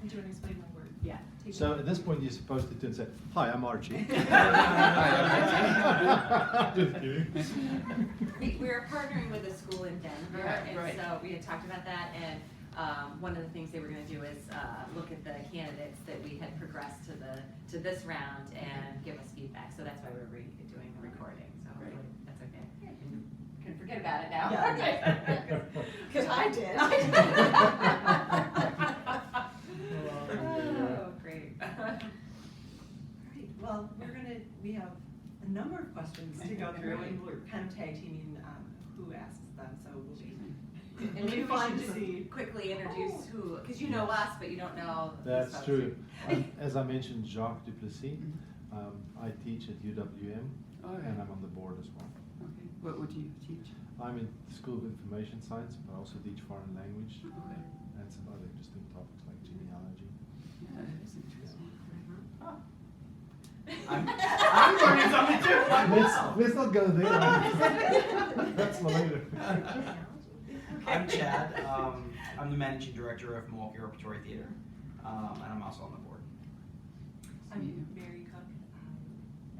do an explain one word. Yeah. So at this point, you're supposed to turn and say, "Hi, I'm Archie." Just kidding. We were partnering with a school in Denver, Yeah, and right. so we had talked about that, and one of the things they were going to do is look at the candidates that we had progressed to this round and give us feedback. So that's why we're doing the recording. So Great. that's okay. Can forget about it now. Yeah. Because I did. Oh, great. Alright, well, we have a number of questions to go through, and we're kind of tag teaming who asks them, so we'll be. And it'll be maybe we fun should to just see. quickly introduce who, because you know us, but you don't know. these That's folks. true. As I mentioned, Jacques Duplessis. I teach at UWM, Oh, and I'm on the board as well. Okay. What do you teach? I'm in the School of Information Science, but I also teach foreign language Okay. and some other interesting topics like genealogy. Yeah, that is interesting. Oh. I'm learning something too. Let's not go there. That's for later. I'm Chad. I'm the managing director of Milwaukee Repertory Theater, and I'm also on the board. I'm Mary Cook.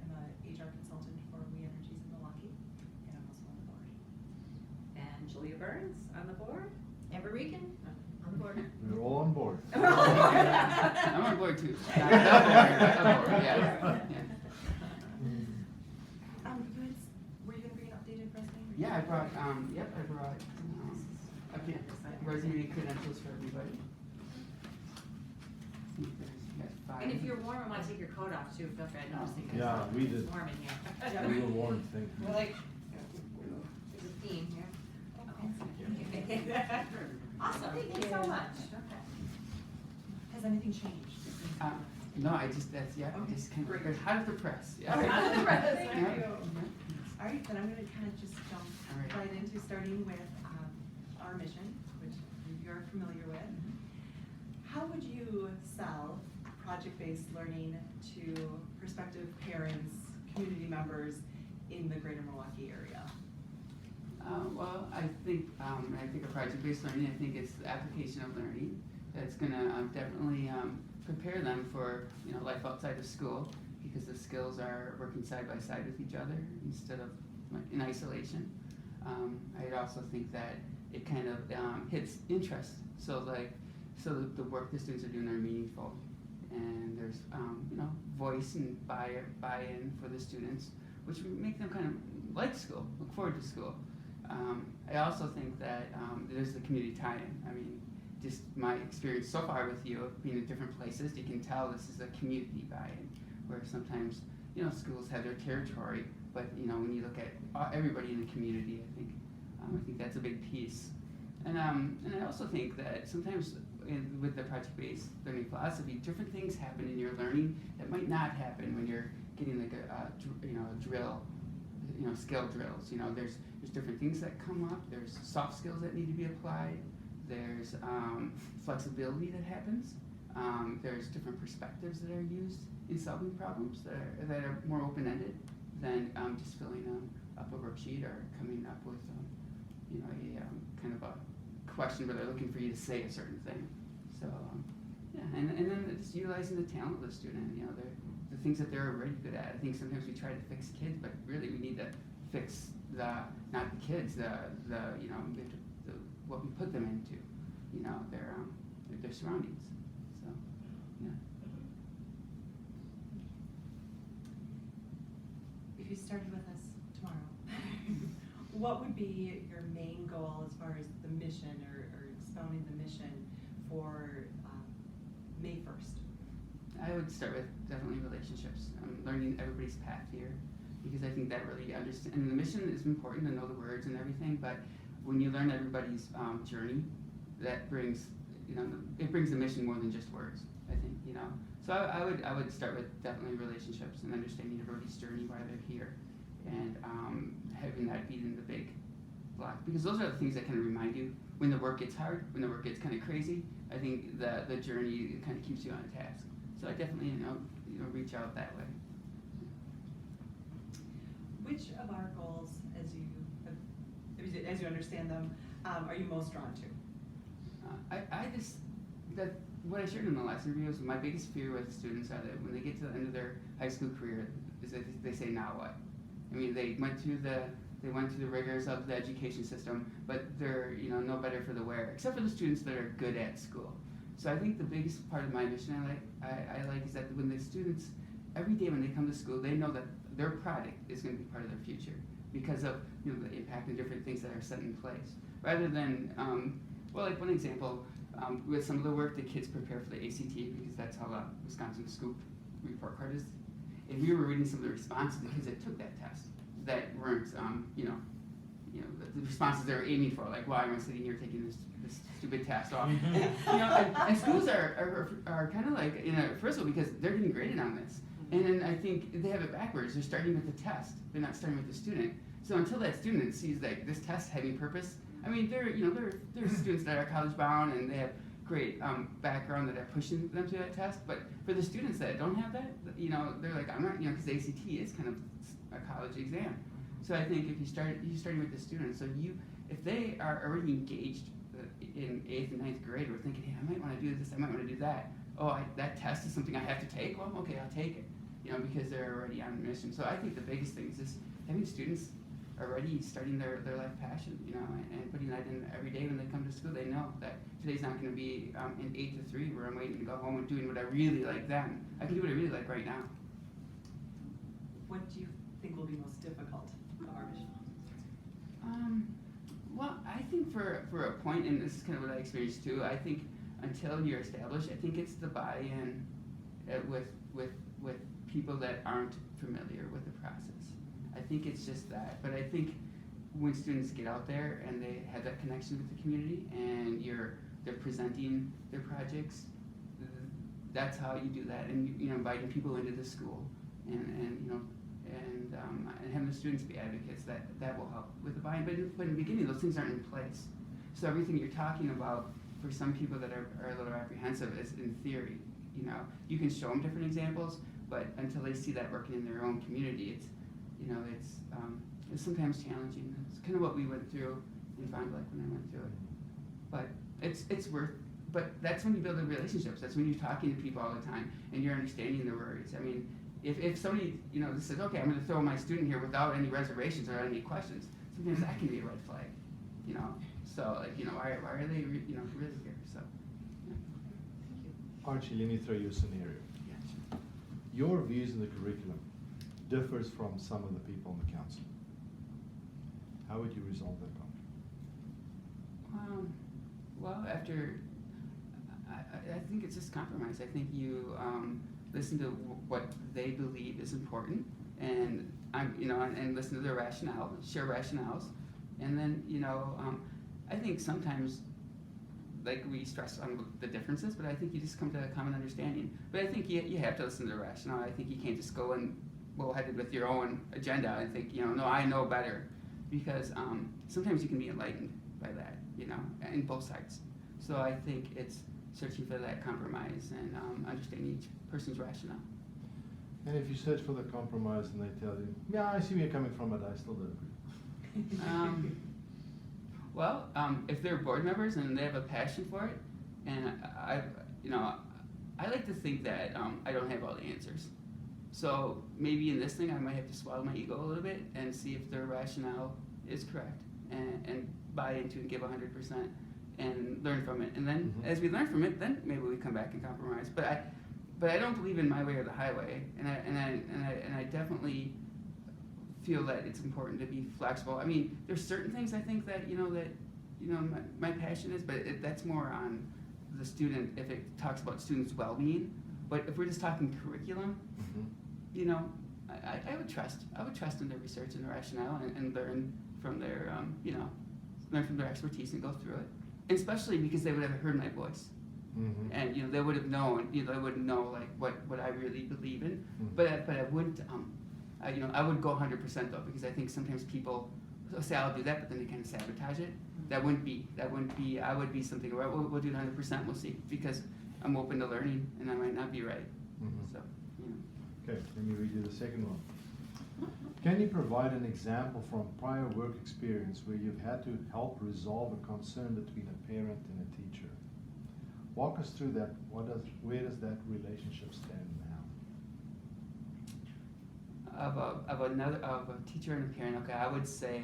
I'm an HR consultant for We Energies in Milwaukee, and I'm also on the board. And Julia Burns on the board. Amber Regan on the board. We're all on board. I'm on board too. On board, yeah. Were you going to bring an updated resume? Yeah, I brought, resume credentials for everybody. I think there's 5. And if you're warm and want to take your coat off too, feel free. I know, just think Yeah, we it's did. warm in here. Yeah. We were warned, thank you. We're like, there's a theme here. Awesome, thank you so much. Has anything changed? No, I just, that's, yeah, Okay, just kind of, great. it's hot off the press. Yeah. Hot off the press, thank Yeah. you. All right, then I'm going to kind of just jump All right. right into starting with our mission, which you're familiar with. How would you sell project-based learning to prospective parents, community members in the greater Milwaukee area? Well, I think of project-based learning, I think it's the application of learning that's gonna definitely prepare them for, life outside of school, because the skills are working side by side with each other instead of like in isolation. I also think that it kind of hits interest, so the work the students are doing are meaningful, and there's voice and buy-in for the students, which make them kind of like school, look forward to school. I also think that there's the community tie-in. I mean, just my experience so far with you, being in different places, you can tell this is a community buy-in, where sometimes, schools have their territory, but, when you look at everybody in the community, I think that's a big piece. And I also think that sometimes with the project-based learning philosophy, different things happen in your learning that might not happen when you're getting like a drill, skill drills. There's different things that come up. There's soft skills that need to be applied. There's flexibility that happens. There's different perspectives that are used in solving problems that are more open-ended than just filling up a worksheet or coming up with a kind of a question where they're looking for you to say a certain thing. So and then just utilizing the talent of the student. The things that they're already good at. I think sometimes we try to fix kids, but really we need to fix not the kids, what we put them into, their surroundings. So, yeah. If you started with us tomorrow, what would be your main goal as far as the mission or expounding the mission for May 1st? I would start with definitely relationships. Learning everybody's path here, because I think that really and the mission is important to know the words and everything, but when you learn everybody's journey, that brings, it brings the mission more than just words, I think, So I would start with definitely relationships and understanding everybody's journey, why they're here, and having that be in the big block, because those are the things that kind of remind you when the work gets hard, when the work gets kind of crazy. I think the journey kind of keeps you on task. So I definitely, reach out that way. Which of our goals, as you understand them, are you most drawn to? I just, that what I shared in the last interview is my biggest fear with students are that when they get to the end of their high school career is that they say, now what? I mean, they went through the rigors of the education system, but they're no better for the wear, except for the students that are good at school. So I think the biggest part of my mission I like is that when the students, every day when they come to school, they know that their product is going to be part of their future because of the impact and different things that are set in place. Rather than, well, like one example, with some of the work the kids prepare for the ACT, because that's how the Wisconsin Scoop report card is. And we were reading some of the responses of the kids that took that test that weren't, the responses they were aiming for, like, why am I sitting here taking this stupid test off? And schools are kind of like, first of all, because they're getting graded on this. And then I think they have it backwards. They're starting with the test. They're not starting with the student. So until that student sees like this test having purpose, I mean, there are students that are college bound and they have great background that are pushing them to that test. But for the students that don't have that, they're like, I'm not, because the ACT is kind of a college exam. So I think if you're starting with the students, so if they are already engaged in 8th and 9th grade, we're thinking, hey, I might want to do this, I might want to do that. Oh, that test is something I have to take. Well, okay, I'll take it. Because they're already on a mission. So I think the biggest thing is just having students already starting their life passion, and putting that in every day when they come to school. They know that today's not going to be in 8 to 3 where I'm waiting to go home and doing what I really like then. I can do what I really like right now. What do you think will be most difficult of our mission? Well, I think for a point, and this is kind of what I experienced too, I think until you're established, I think it's the buy-in with people that aren't familiar with the process. I think it's just that. But I think when students get out there and they have that connection with the community and they're presenting their projects, that's how you do that. And inviting people into the school and having the students be advocates, that will help with the buy-in. But in the beginning, those things aren't in place. So everything you're talking about, for some people that are a little apprehensive, is in theory. You can show them different examples, but until they see that working in their own community, it's sometimes challenging. It's kind of what we went through in Fond du Lac when I went through it. But it's worth. But that's when you build the relationships. That's when you're talking to people all the time and you're understanding their worries. I mean, if somebody says, okay, I'm going to throw my student here without any reservations or any questions, sometimes that can be a red flag. So why are they really here? So. Yeah. Archie, let me throw you a scenario. Your views in the curriculum differs from some of the people on the council. How would you resolve that conflict? Well, I think it's just compromise. I think you listen to what they believe is important, and and listen to their rationale, share rationales, and then I think sometimes, like, we stress on the differences, but I think you just come to a common understanding. But I think you have to listen to the rationale. I think you can't just go in bullheaded with your own agenda and think, no, I know better. Because sometimes you can be enlightened by that, in both sides. So I think it's searching for that compromise and understanding each person's rationale. And if you search for the compromise and they tell you, yeah, I see where you're coming from, but I still don't agree. Well, if they're board members and they have a passion for it, and I like to think that I don't have all the answers. So maybe in this thing I might have to swallow my ego a little bit and see if their rationale is correct and buy into and give 100% and learn from it. And then as we learn from it, then maybe we come back and compromise. But I don't believe in my way or the highway, and I definitely feel that it's important to be flexible. I mean, there's certain things I think that my passion is, but that's more on the student if it talks about students' well-being. But if we're just talking curriculum, I would trust in their research and their rationale and learn from their learn from their expertise and go through it. And especially because they would have heard my voice. Mm-hmm. And they would have known, they would know like what I really believe in. Mm-hmm. But I wouldn't I would go 100% though, because I think sometimes people say I'll do that, but then they kind of sabotage it. Mm-hmm. That wouldn't be. I would be something where we'll do 100%. We'll see, because I'm open to learning, and I might not be right. Mm-hmm. So. Okay, let me read you the second one. Can you provide an example from prior work experience where you've had to help resolve a concern between a parent and a teacher? Walk us through that. Where does that relationship stand now? Of a teacher and a parent, okay, I would say,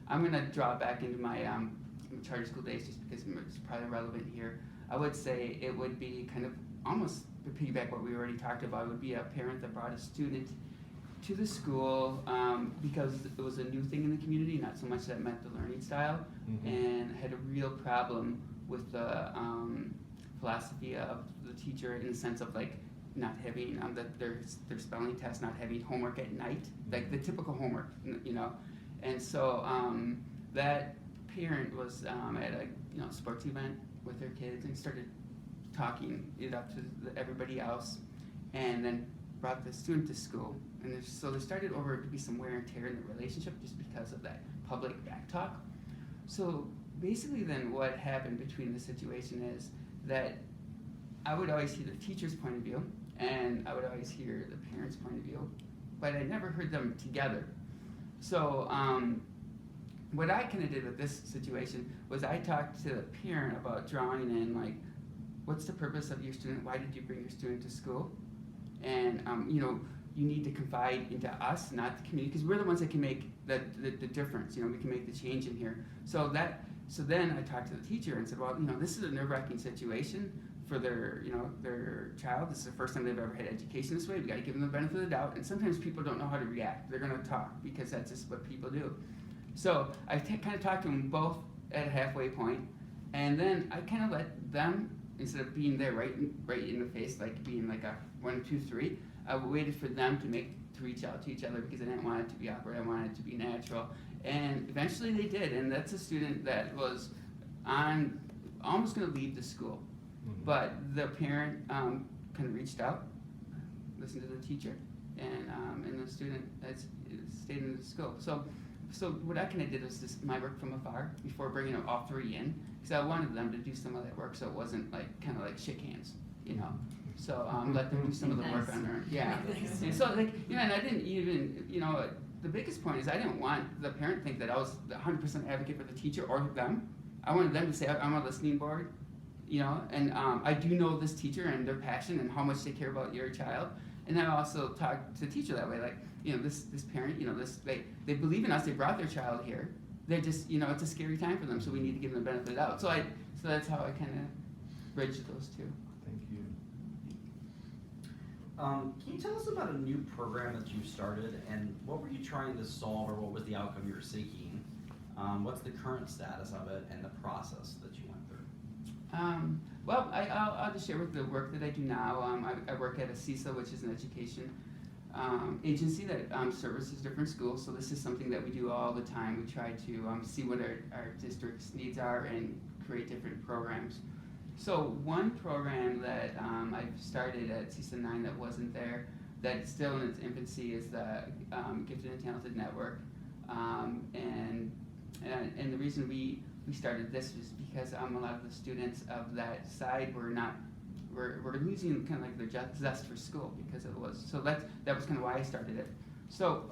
I'm gonna draw back into my charter school days just because it's probably relevant here. I would say it would be kind of almost to piggyback what we already talked about. It would be a parent that brought a student to the school because it was a new thing in the community, not so much that met the learning style, and had a real problem with the philosophy of the teacher in the sense of like not having their spelling test, not having homework at night, like the typical homework, you know. And so that parent was at a sports event with their kids and started talking it up to everybody else, and then brought the student to school. And so there started over to be some wear and tear in the relationship just because of that public back talk. So basically then what happened between the situation is that I would always hear the teacher's point of view, and I would always hear the parent's point of view, but I never heard them together. So what I kind of did with this situation was I talked to the parent about drawing in, like, what's the purpose of your student? Why did you bring your student to school? And you need to confide into us, not the community, because we're the ones that can make the difference. We can make the change in here. So then I talked to the teacher and said, well, this is a nerve-wracking situation for their child. This is the first time they've ever had education this way. We got to give them the benefit of the doubt. And sometimes people don't know how to react. They're going to talk because that's just what people do. So I kind of talked to them both at a halfway point, and then I kind of let them, instead of being there right in the face, like being like a 1, 2, 3, I waited for them to reach out to each other because I didn't want it to be awkward. I wanted it to be natural. And eventually they did. And that's a student that was almost going to leave the school. But the parent kind of reached out, listened to the teacher, and the student has stayed in the school. So what I kind of did was just my work from afar before bringing all 3 in, because I wanted them to do some of that work so it wasn't like kind of like shake hands, So let them do some of the work on their own. Yeah. And so and I didn't even, the biggest point is I didn't want the parent to think that I was the 100% advocate for the teacher or them. I wanted them to say I'm on a listening board, and I do know this teacher and their passion and how much they care about your child. And I also talk to the teacher that way, like, this parent, they believe in us, they brought their child here. They're just, it's a scary time for them, so we need to give them the benefit of the doubt. So that's how I kind of bridged those two. Thank you. Can you tell us about a new program that you started, and what were you trying to solve, or what was the outcome you were seeking? What's the current status of it and the process that you went through? Well, I'll just share with the work that I do now. I work at a CISA, which is an education agency that services different schools. So this is something that we do all the time. We try to see what our district's needs are and create different programs. So one program that I've started at CISA 9 that wasn't there, that's still in its infancy, is the Gifted and Talented Network. And the reason we started this was because a lot of the students of that side we're losing kind of like their zest for school because it was. So that was kind of why I started it. So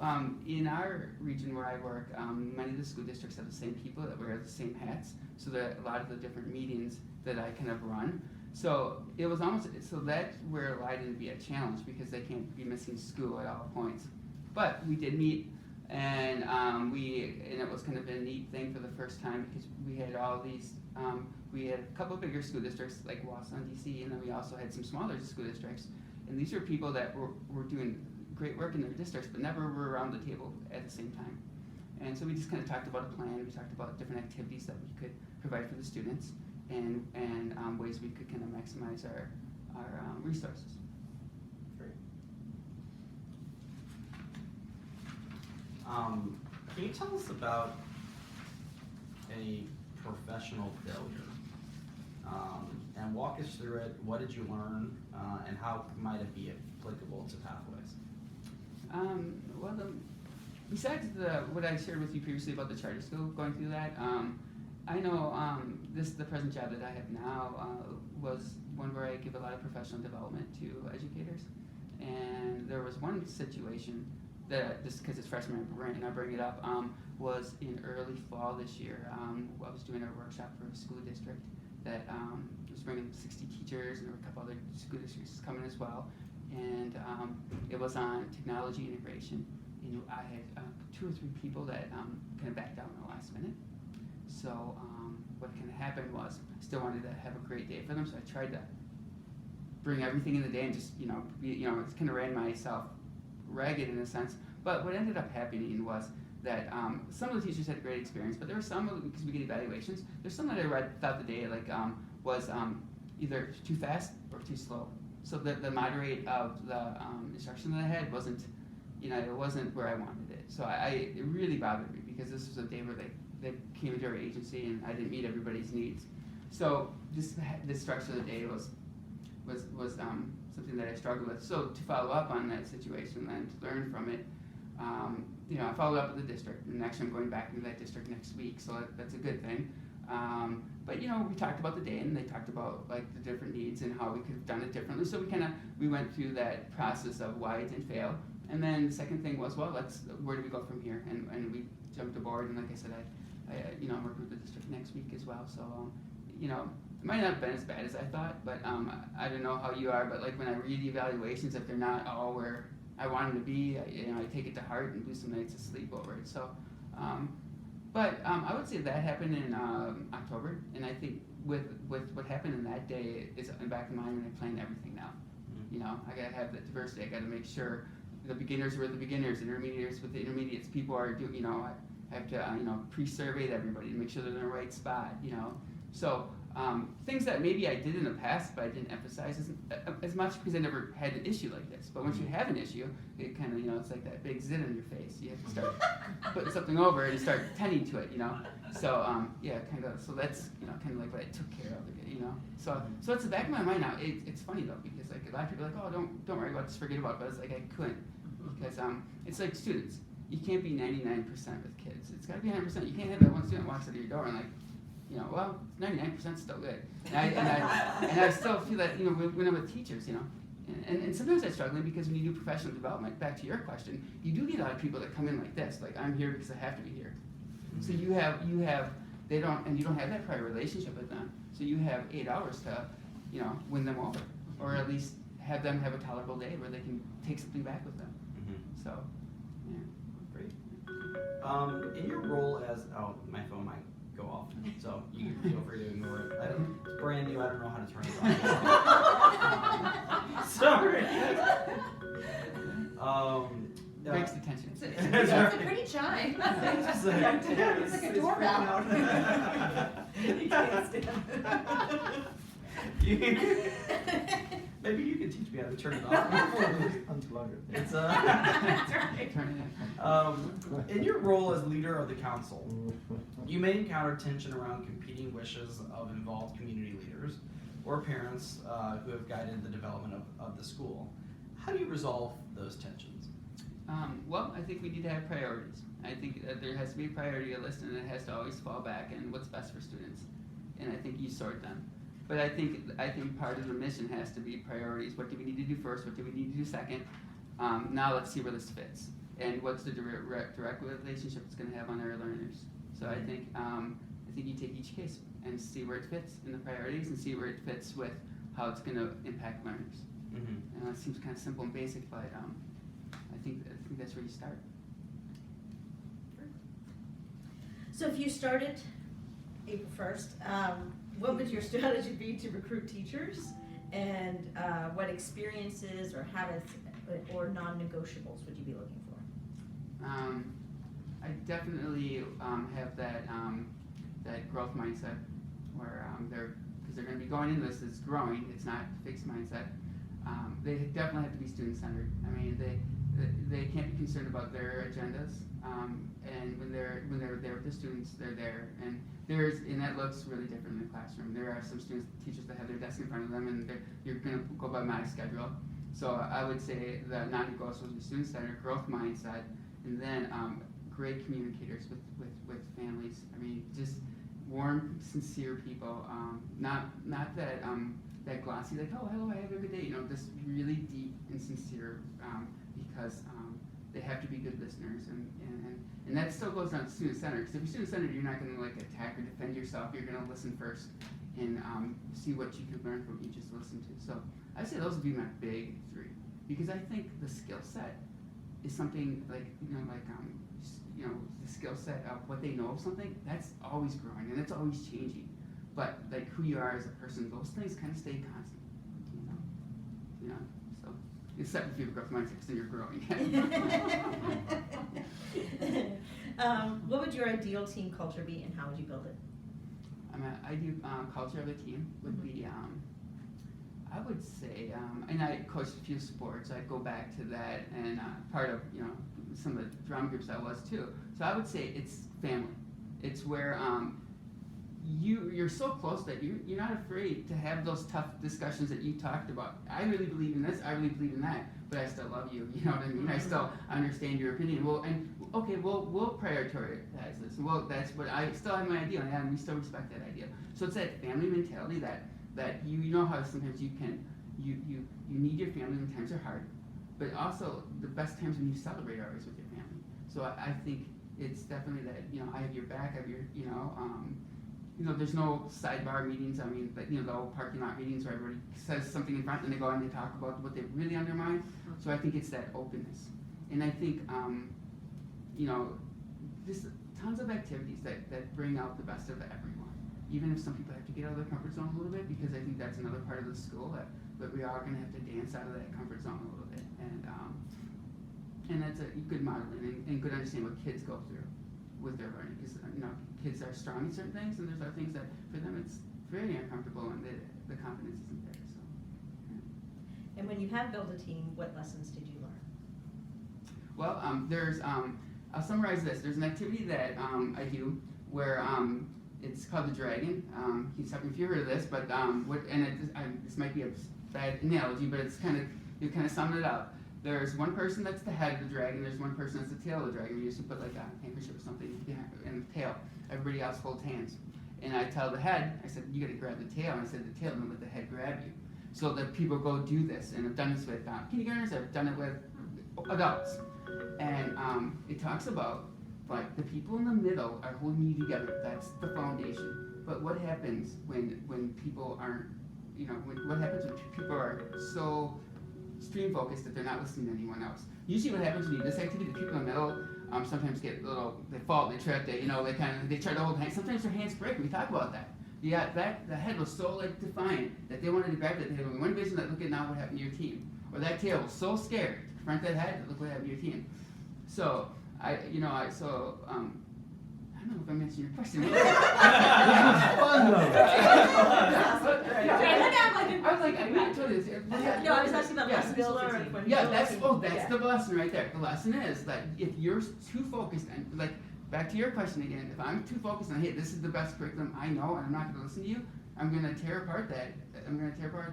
in our region where I work, many of the school districts have the same people that wear the same hats. So there are a lot of the different meetings that I kind of run. So it was so that's where it allowed it to be a challenge because they can't be missing school at all points. But we did meet, and it was kind of a neat thing for the first time because we had all these. We had a couple of bigger school districts like Wausau and DC, and then we also had some smaller school districts. And these were people that were doing great work in their districts, but never were around the table at the same time. And so we just kind of talked about a plan. We talked about different activities that we could provide for the students, and ways we could kind of maximize our resources. Great. Can you tell us about a professional failure? And walk us through it. What did you learn, and how might it be applicable to Pathways? Besides what I shared with you previously about the charter school, going through that, I know the present job that I have now was one where I give a lot of professional development to educators. And there was one situation that, just because it's freshman and I bring it up, was in early fall this year. I was doing a workshop for a school district that was bringing 60 teachers, and there were a couple other school districts coming as well. And it was on technology integration. I had 2 or 3 people that kind of backed out in the last minute. So what kind of happened was, I still wanted to have a great day for them, so I tried to bring everything in the day and just, it's kind of ran myself ragged in a sense. But what ended up happening was that some of the teachers had a great experience, but there were some, because we get evaluations, there's some that I read throughout the day, like was either too fast or too slow. So the moderate of the instruction that I had wasn't, it wasn't where I wanted it. So it really bothered me, because this was a day where they came into our agency and I didn't meet everybody's needs. So this structure of the day was something that I struggled with. So to follow up on that situation and to learn from it, I followed up with the district, and actually I'm going back into that district next week, so that's a good thing. But we talked about the day, and they talked about like the different needs and how we could have done it differently. So we went through that process of why it didn't fail. And then the second thing was, well, where do we go from here? And we jumped aboard, and like I said, I work with the district next week as well. So it might not have been as bad as I thought, but I don't know how you are, but like when I read the evaluations, if they're not all where I want them to be, I take it to heart and lose some nights of sleep over it. So, but I would say that happened in October, and I think with what happened in that day is in the back of my mind when I plan everything now. I gotta have that diversity. I gotta make sure the beginners were the beginners, intermediates with the intermediates. People are doing, I have to, pre-survey everybody to make sure they're in the right spot. So things that maybe I did in the past, but I didn't emphasize as much because I never had an issue like this. But once you have an issue, it kind of, it's like that big zit on your face. You have to start putting something over it and start tending to it, So, so that's, kind of like what I took care of, So it's the back of my mind now. It's funny though, because like a lot of people are like, oh, don't worry about this, forget about it. But it's like I couldn't, because it's like students. You can't be 99% with kids. It's got to be 100%. You can't have that one student walks out of your door and like, well, 99% still good. And I still feel that, when I'm with teachers, and sometimes I'm struggling because when you do professional development, back to your question, you do get a lot of people that come in like this, like I'm here because I have to be here. So you don't have that prior relationship with them. So you have 8 hours to, win them over, or at least have them have a tolerable day where they can take something back with them. So, yeah. Great. In your role as, my phone might go off, so you can feel free to ignore it. It's brand new, I don't know how to turn it on. Sorry. Breaks the tension. It's a pretty chime. It's like a doorbell. You can't stand it. Maybe you could teach me how to turn it off. Unplug it. It's That's right. Turn it on. in your role as leader of the council, you may encounter tension around competing wishes of involved community leaders or parents who have guided the development of the school. How do you resolve those tensions? Well, I think we need to have priorities. I think there has to be a priority list, and it has to always fall back and what's best for students. And I think you sort them. But I think part of the mission has to be priorities. What do we need to do first? What do we need to do second? Now let's see where this fits, and what's the direct relationship it's going to have on our learners. So I think you take each case and see where it fits in the priorities, and see where it fits with how it's going to impact learners. And it seems kind of simple and basic, but I think that's where you start. So if you started April 1st, what would your strategy be to recruit teachers? And what experiences or habits or non-negotiables would you be looking for? I definitely have that growth mindset where because they're going to be going into this as growing. It's not a fixed mindset. They definitely have to be student-centered. I mean, they can't be concerned about their agendas. And when they're there with the students, they're there. And that looks really different in the classroom. There are some teachers that have their desk in front of them, and you're going to go by my schedule. So I would say the non-negotiables are student-centered, growth mindset, and then great communicators with families. I mean, just warm, sincere people. Not that glossy, like, oh, hello, I have a good day. Just really deep and sincere because they have to be good listeners. And that still goes down to student-centered. Because if you're student-centered, you're not going to like attack or defend yourself. You're going to listen first. and see what you can learn from each, just listen to. So I'd say those would be my big three, because I think the skill set is something like, the skill set of what they know of something, that's always growing and it's always changing. But like who you are as a person, those things kind of stay constant, so except if you have a growth mindset, because then you're growing. What would your ideal team culture be, and how would you build it? Ideal culture of a team would be, I would say, and I coached a few sports. I'd go back to that, and part of some of the drum groups I was too. So I would say it's family. It's where you're so close that you're not afraid to have those tough discussions that you talked about. I really believe in this. I really believe in that. But I still love you. You know what I mean? I still understand your opinion. Well, and okay, we'll prioritize this. Well, that's what I still have my idea, and we still respect that idea. So it's that family mentality that you know how sometimes you need your family when times are hard, but also the best times when you celebrate are always with your family. So I think it's definitely that I have your back. I have your there's no sidebar meetings. I mean, the old parking lot meetings where everybody says something in front and they go and they talk about what they really on their mind. So I think it's that openness, and I think just tons of activities that bring out the best of everyone. Even if some people have to get out of their comfort zone a little bit, because I think that's another part of the school that we are going to have to dance out of that comfort zone a little bit, and that's a good modeling and good understanding what kids go through with their learning, because kids are strong in certain things, and there's other things that for them it's very uncomfortable and the confidence isn't there. So, yeah. And when you have built a team, what lessons did you learn? Well, there's I'll summarize this. There's an activity that I do where it's called the dragon. Keep stopping if you heard of this, but this might be a bad analogy, but it's you kind of sum it up. There's one person that's the head of the dragon. There's one person that's the tail of the dragon. We used to put like a handkerchief or something behind in the tail. Everybody else holds hands. And I tell the head, I said, you got to grab the tail. And I said, the tail, and then let the head grab you. So that people go do this. And I've done this with kindergartners. I've done it with adults. And it talks about like the people in the middle are holding you together. That's the foundation. But what happens when people aren't, what happens when people are so stream focused that they're not listening to anyone else? Usually what happens when you do this activity, the people in the middle sometimes get they fall, they trip, they try to hold hands. Sometimes their hands break. We talk about that. Yeah, the head was so defiant that they wanted to grab that tail. One vision that look at now what happened to your team. Or that tail was so scared to confront that head that look what happened to your team. So I don't know if I'm answering your question. Fun though. I was like, I mean, I told you this. No, I was asking about lessons built a team. Yeah, that's the lesson right there. The lesson is that if you're too focused, and like back to your question again, if I'm too focused on, hey, this is the best curriculum I know, and I'm not going to listen to you, I'm going to tear apart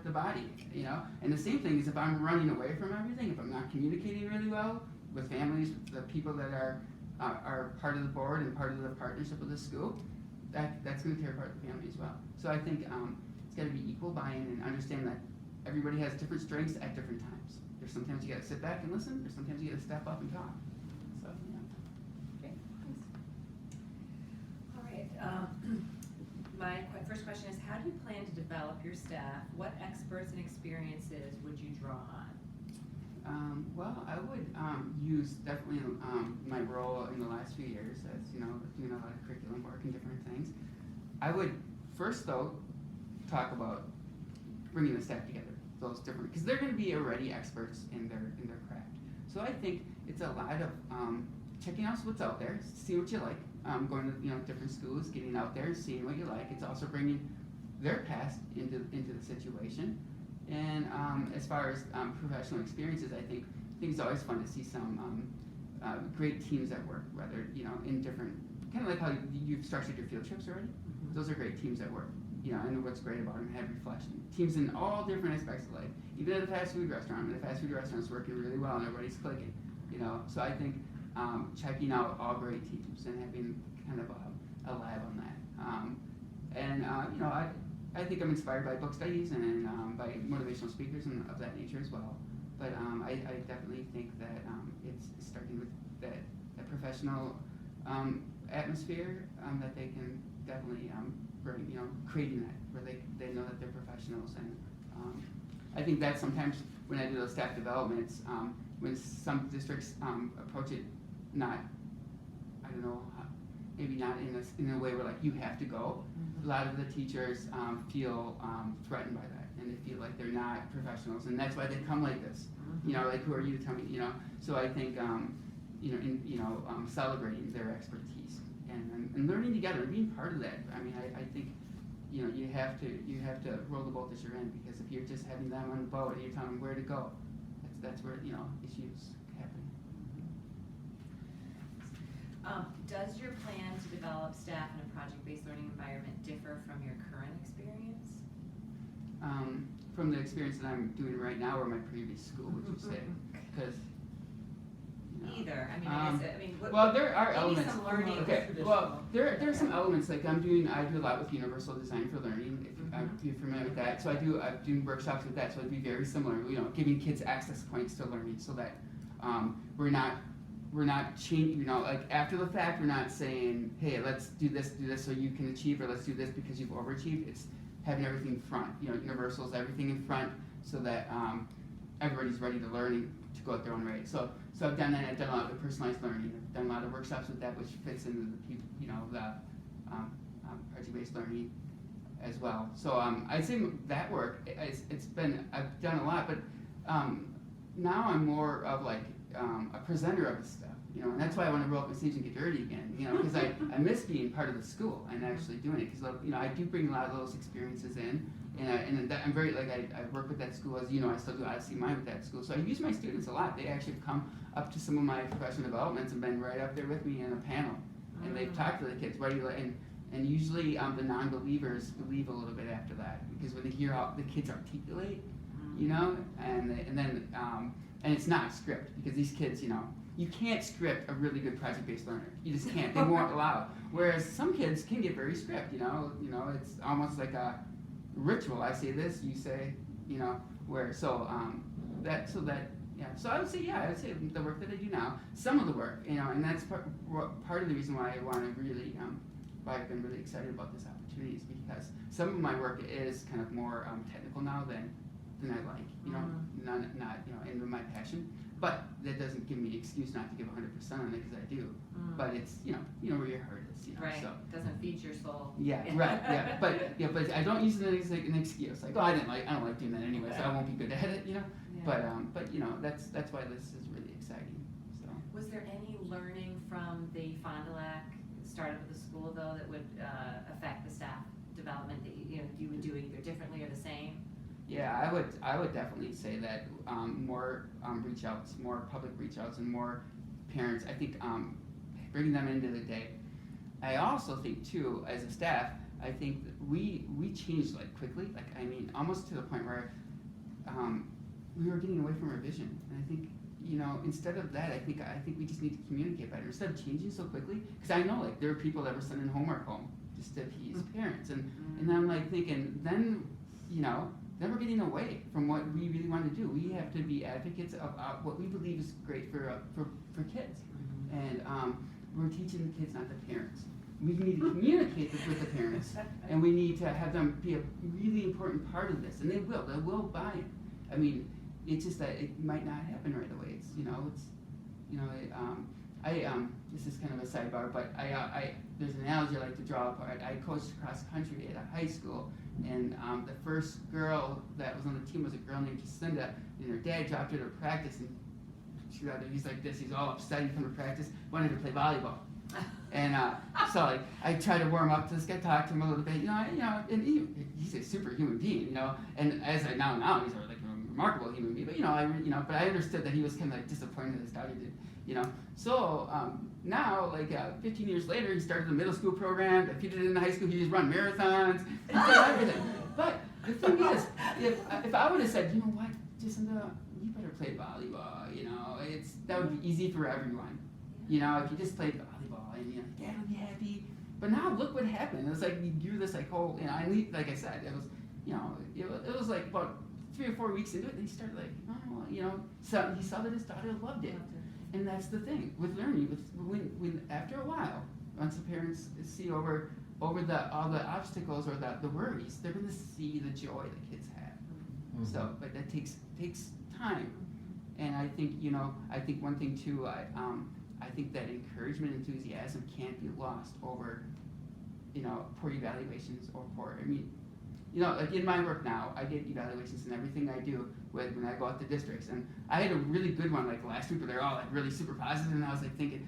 the body, And the same thing is if I'm running away from everything, if I'm not communicating really well with families, with the people that are part of the board and part of the partnership with the school, that's going to tear apart the family as well. So I think it's got to be equal buy-in and understand that everybody has different strengths at different times. There's sometimes you got to sit back and listen. There's sometimes you got to step up and talk. So yeah. Great, thanks. All right. My first question is, how do you plan to develop your staff? What experts and experiences would you draw on? Well, I would use definitely my role in the last few years as doing a lot of curriculum work and different things. I would first though talk about bringing the staff together, those different, because they're going to be already experts in their craft. So I think it's a lot of checking out what's out there, see what you like, going to different schools, getting out there, seeing what you like. It's also bringing their past into the situation. And as far as professional experiences, I think it's always fun to see some great teams at work, whether in different, kind of like how you've structured your field trips already. Mm-hmm. Those are great teams at work. And what's great about them, have reflection. Teams in all different aspects of life. Even at a fast food restaurant, the fast food restaurant's working really well and everybody's clicking. So I think checking out all great teams and having kind of a lab on that. I think I'm inspired by book studies and by motivational speakers and of that nature as well. But I definitely think that it's starting with that professional atmosphere that they can definitely creating that where they know that they're professionals. And I think that sometimes when I do those staff developments, when some districts approach it not, I don't know, maybe not in a way where like you have to go. A lot of the teachers feel threatened by that, and they feel like they're not professionals, and that's why they come like this. Like who are you to tell me? So I think celebrating their expertise and learning together and being part of that. I mean, I think you have to roll the boat that you're in, because if you're just having them on the boat and you're telling them where to go, that's where issues happen. Does your plan to develop staff in a project-based learning environment differ from your current experience? From the experience that I'm doing right now or my previous school, would you say? Because Either. I mean, well, there are maybe elements. some learning. Okay. Well, there are some elements like I do a lot with Universal Design for Learning. If you're familiar with that, so I'm doing workshops with that. So it'd be very similar. Giving kids access points to learning, so that we're not changing. Like after the fact, we're not saying, hey, let's do this so you can achieve, or let's do this because you've overachieved. It's having everything in front. Universal's everything in front, so that everybody's ready to learn and to go at their own rate. So I've done that. I've done a lot of personalized learning. I've done a lot of workshops with that, which fits into the project-based learning as well. So I'd say that work, I've done a lot, but now I'm more of like a presenter of the stuff, and that's why I want to roll up on stage and get dirty again, because I miss being part of the school and actually doing it, because I do bring a lot of those experiences in. And I'm very, I work with that school, as you know, I still do Odyssey Mind with that school. So I use my students a lot. They actually have come up to some of my professional developments and been right up there with me in a panel. And they've talked to the kids, and usually the non-believers believe a little bit after that, because when they hear how the kids articulate, and it's not script, because these kids, you can't script a really good project-based learner. You just can't. They won't allow. Whereas some kids can get very script, it's almost like a ritual. I say this, you say, so I would say, I'd say the work that I do now, some of the work, and that's part of the reason why I want to really, why I've been really excited about this opportunity, is because some of my work is kind of more technical now than I like, not in my passion. But that doesn't give me an excuse not to give 100% on it, because I do. But it's where your heart is, Right. So. Doesn't feed your soul. Yeah. Right. Yeah. But I don't use it as like an excuse. Like, I don't like doing that anyway, so I won't be good at it. Yeah. But that's why this is really exciting. So. Was there any learning from the Fond du Lac startup of the school though that would affect the staff development that you would do either differently or the same? Yeah, I would definitely say that more reach outs, more public reach outs, and more parents. I think bringing them into the day. I also think too, as a staff, I think that we changed quickly. Almost to the point where we were getting away from our vision. And I think instead of that, I think we just need to communicate better instead of changing so quickly. Because I know there are people that were sending homework home just to appease parents, and I'm thinking then we're getting away from what we really want to do. We have to be advocates of what we believe is great for kids, and we're teaching the kids, not the parents. We need to communicate this with the parents, and we need to have them be a really important part of this, and they will buy it. I mean, it's just that it might not happen right away. This is kind of a sidebar, but there's an analogy I like to draw apart. I coached cross country at a high school, and the first girl that was on the team was a girl named Jacinda, and her dad dropped her to practice, and he's like this, he's all upset, he come to practice, wanted to play volleyball. And so I tried to warm up to this guy, talk to him a little bit, and he's a super human being, and as I now he's a remarkable human being, but but I understood that he was kind of disappointed in his daughter did, So now 15 years later, he started the middle school program. If he did it in the high school, he just run marathons, he did everything. But the thing is, if I would have said, what, Jacinda, you better play volleyball, that would be easy for everyone. If you just played volleyball and Dad would be happy. But now look what happened. It was like you grew this whole, like I said, it was, it was like about 3 or 4 weeks into it, and he started so he saw that his daughter loved it. And that's the thing with learning. When after a while, once the parents see over over all the obstacles or the worries, they're gonna see the joy the kids have. So, but that takes time. And I think, I think one thing too, I think that encouragement, enthusiasm can't be lost over, poor evaluations or poor, like in my work now, I get evaluations in everything I do when I go out to districts. And I had a really good one like last week where they're all like really super positive, and I was like thinking,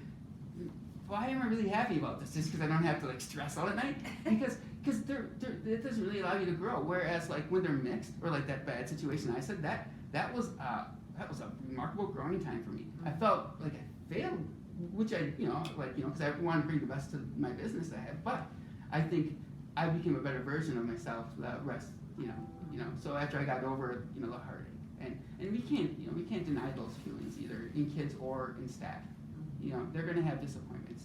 why am I really happy about this? Just because I don't have to like stress all at night? Because it doesn't really allow you to grow. Whereas like when they're mixed or like that bad situation I said, that was a remarkable growing time for me. I felt like I failed, which because I want to bring the best to my business I have, but I think I became a better version of myself the rest, so after I got over, the heartache. And we can't deny those feelings either in kids or in staff. They're gonna have disappointments.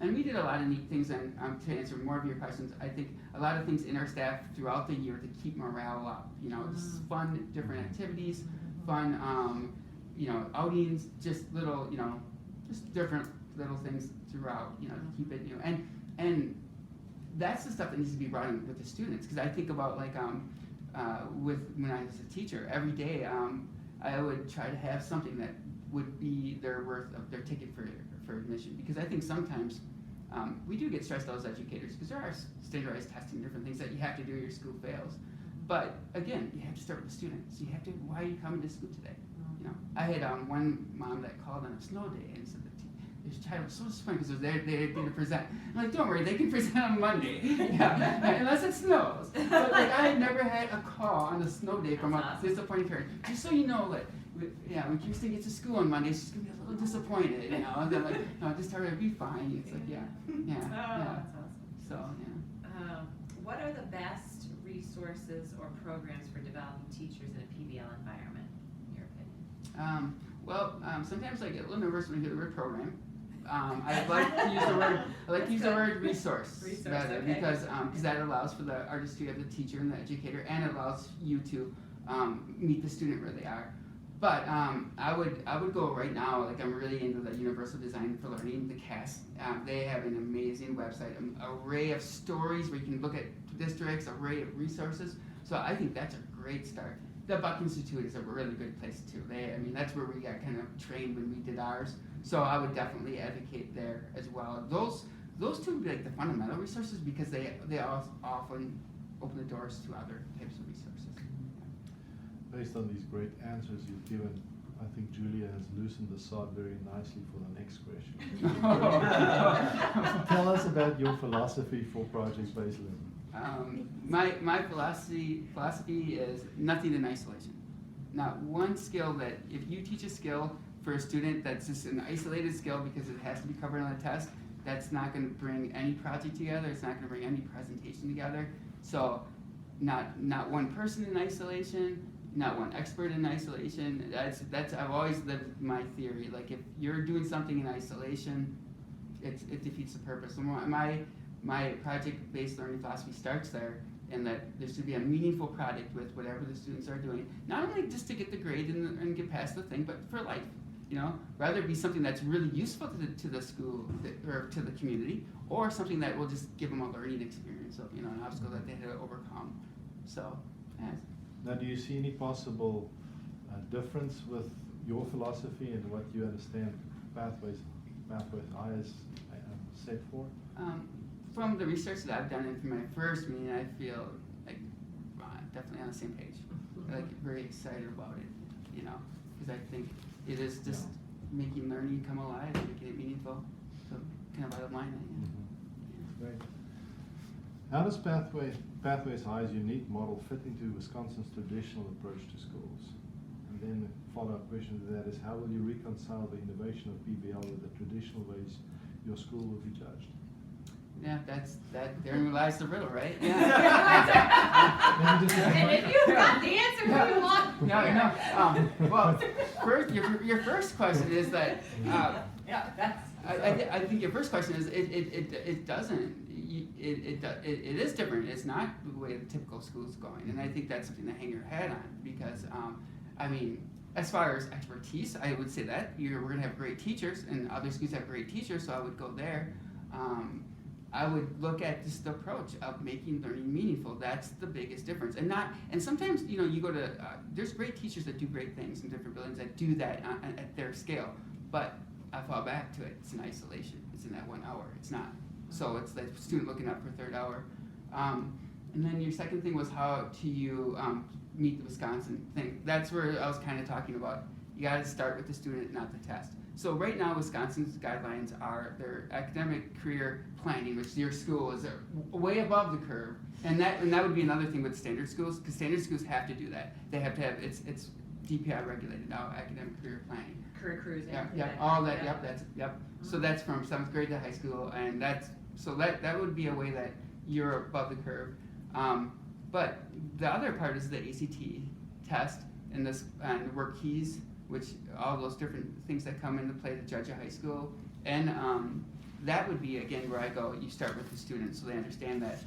And we did a lot of neat things, and to answer more of your questions, I think a lot of things in our staff throughout the year to keep morale up, just fun, different activities, fun, outings, just little, just different little things throughout, to keep it, and that's the stuff that needs to be brought in with the students, because I think about like, when I was a teacher, every day, I would try to have something that would be their worth of their ticket for admission, because I think sometimes we do get stressed out as educators because there are standardized testing, different things that you have to do or your school fails. But again, you have to start with the students. You have to, why are you coming to school today? I had one mom that called on a snow day and said that this child was so disappointed because they didn't present. I'm like, don't worry, they can present on Monday, unless it snows. But like, I had never had a call on a snow day from a disappointed parent. Just so you know, like, when Kirsten gets to school on Monday, she's gonna be a little disappointed, and they're like, no, just tell her it'll be fine. It's like, yeah. That's awesome. So, yeah. What are the best resources or programs for developing teachers in a PBL environment, in your opinion? Sometimes I get a little nervous when I hear the word program. I like to use the word resource better, okay. because that allows for the artist to have the teacher and the educator, and it allows you to meet the student where they are. But I would go right now, like I'm really into the Universal Design for Learning, the CAS. They have an amazing website, an array of stories where you can look at districts, array of resources. So I think that's a great start. The Buck Institute is a really good place too. That's where we got kind of trained when we did ours. So I would definitely advocate there as well. Those two would be like the fundamental resources, because they often open the doors to other types of resources. Based on these great answers you've given, I think Julia has loosened the sod very nicely for the next question. Tell us about your philosophy for project-based learning. My philosophy is nothing in isolation. Not one skill that, if you teach a skill for a student that's just an isolated skill because it has to be covered on a test, that's not going to bring any project together. It's not going to bring any presentation together. So not one person in isolation, not one expert in isolation. That's I've always lived my theory. Like, if you're doing something in isolation, it defeats the purpose. So my project-based learning philosophy starts there, and that there should be a meaningful product with whatever the students are doing. Not only just to get the grade and get past the thing, but for life. Rather be something that's really useful to the school or to the community, or something that will just give them a learning experience. So, an obstacle that they had to overcome. So, Now, do you see any possible difference with your philosophy and what you understand Pathways I is set for? From the research that I've done and from my first meeting, I feel like definitely on the same page. Like, very excited about it, because I think it is just making learning come alive and making it meaningful. So, kind of bottom line. Great. How does Pathways High's unique model fit into Wisconsin's traditional approach to schools? And then the follow-up question to that is, how will you reconcile the innovation of PBL with the traditional ways your school will be judged? Yeah, therein lies the riddle, right? And if you've got the answer you want. No. Well, first, your first question is that. I think your first question is it doesn't. It is different. It's not the way the typical school is going, and I think that's something to hang your head on, because as far as expertise, I would say that we're going to have great teachers, and other schools have great teachers, so I would go there. I would look at this approach of making learning meaningful. That's the biggest difference. And sometimes, you know, you go to, there's great teachers that do great things in different buildings that do that at their scale. But I fall back to it. It's in isolation. It's in that 1 hour. It's not. So it's the student looking up for third hour. And then your second thing was how do you meet the Wisconsin thing. That's where I was kind of talking about. You got to start with the student, not the test. So right now, Wisconsin's guidelines are their academic career planning, which your school is way above the curve, and that would be another thing with standard schools, because standard schools have to do that. They have to have it's DPI regulated now, academic career planning. Career cruising. Yeah, all that. Yep. So that's from 7th grade to high school, and that would be a way that you're above the curve. But the other part is the ACT test and the work keys, which all those different things that come into play to judge a high school. And that would be, again, where I go, you start with the students so they understand that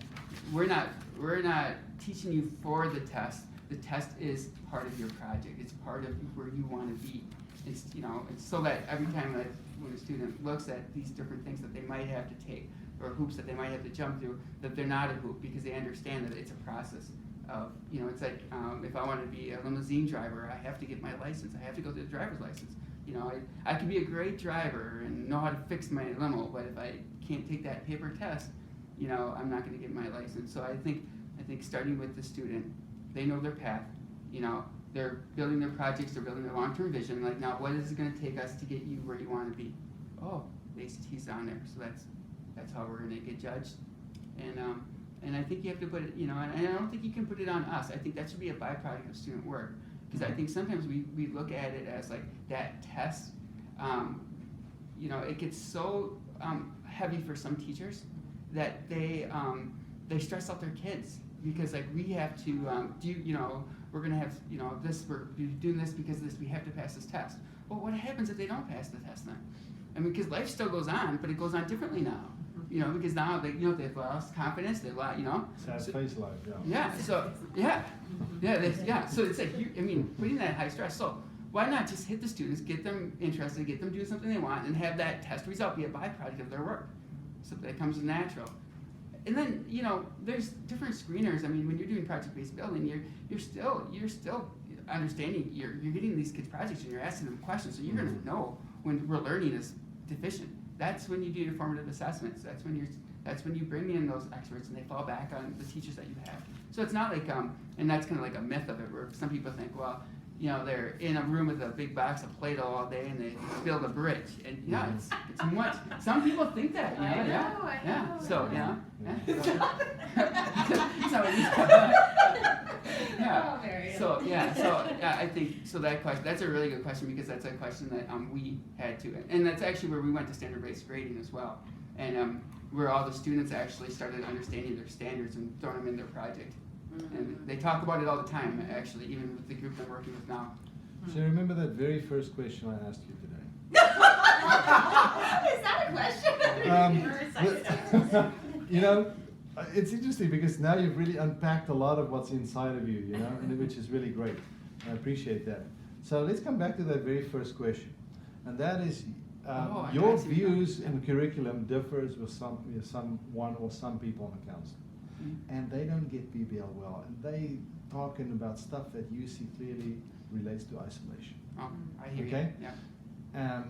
we're not teaching you for the test. The test is part of your project. It's part of where you want to be. It's, you know, it's so that every time that when a student looks at these different things that they might have to take or hoops that they might have to jump through, that they're not a hoop because they understand that it's a process. You know, it's like if I want to be a limousine driver, I have to get my license. I have to go to the driver's license. You know, I can be a great driver and know how to fix my limo, but if I can't take that paper test, you know, I'm not going to get my license. So I think starting with the student, they know their path. You know, they're building their projects, they're building their long-term vision. Like, now, what is it going to take us to get you where you want to be? Oh, the ACT's on there, so that's how we're going to get judged. And I think you have to put it, you know, and I don't think you can put it on us. I think that should be a byproduct of student work. Because I think sometimes we look at it as like that test, you know, it gets so heavy for some teachers that they stress out their kids. Because like we have to you know, we're going to have, you know, we're doing this because of this, we have to pass this test. Well, what happens if they don't pass the test then? I mean, because life still goes on, but it goes on differently now. You know, because now they, you know, they've lost confidence. They've lost, you know. Sad face life, yeah. Yeah. So So it's like I mean, putting that high stress. So why not just hit the students, get them interested, get them doing something they want, and have that test result be a byproduct of their work, so that comes natural. And then, you know, there's different screeners. I mean, when you're doing project-based building, you're still understanding. You're getting these kids projects and you're asking them questions, so you're going to know when we're learning is deficient. That's when you do your formative assessments. That's when you bring in those experts and they fall back on the teachers that you have. So it's not like and that's kind of like a myth of it, where some people think, well, you know, they're in a room with a big box of Play-Doh all day and they build a bridge, and yeah, it's much. Some people think that, you know, I know. So yeah. Oh, I think so. That's a really good question, because that's a question that we had to, and that's actually where we went to standard-based grading as well, and where all the students actually started understanding their standards and throwing them in their project. And they talk about it all the time, actually, even with the group I'm working with now. So you remember that very first question I asked you today? Is that a question? You know, it's interesting because now you've really unpacked a lot of what's inside of you, you know, and which is really great. I appreciate that. So let's come back to that very first question, and that is your views in curriculum differs with someone or some people on the council. And they don't get PBL well, and they talking about stuff that you see clearly relates to isolation. Oh, I hear Okay? you. Yeah.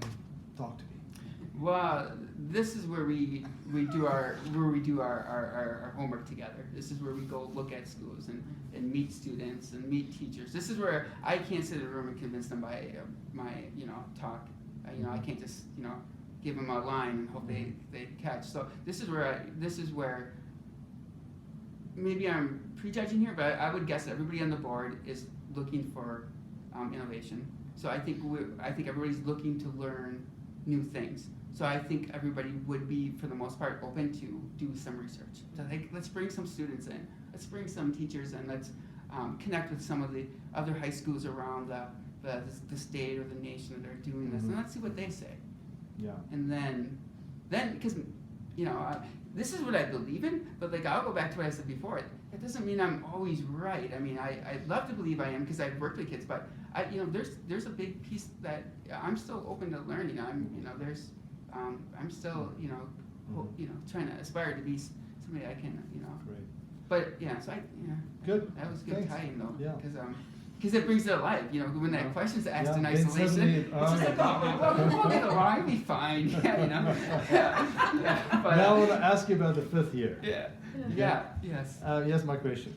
Talk to me. Well, this is where we do our homework together. This is where we go look at schools and meet students and meet teachers. This is where I can't sit in a room and convince them by my talk. I can't just give them a line and hope they catch. So this is where maybe I'm prejudging here, but I would guess that everybody on the board is looking for innovation. So I think everybody's looking to learn new things. So I think everybody would be, for the most part, open to do some research. So let's bring some students in. Let's bring some teachers in. Let's connect with some of the other high schools around the state or the nation that are doing this, and let's see what they say. Yeah. And then because this is what I believe in, but like I'll go back to what I said before. That doesn't mean I'm always right. I mean, I'd love to believe I am because I've worked with kids, but there's a big piece that I'm still open to learning. I'm still trying to aspire to be somebody I can, Great. but yeah, Good. that was good Thanks. tying though. Yeah. Because it brings it alive, when that Yeah. question's asked Yeah, in then isolation, suddenly, it's just like, we'll get along, it'll be fine, yeah, but, Now I want to ask you about the 5th year. yes. Yes, my question.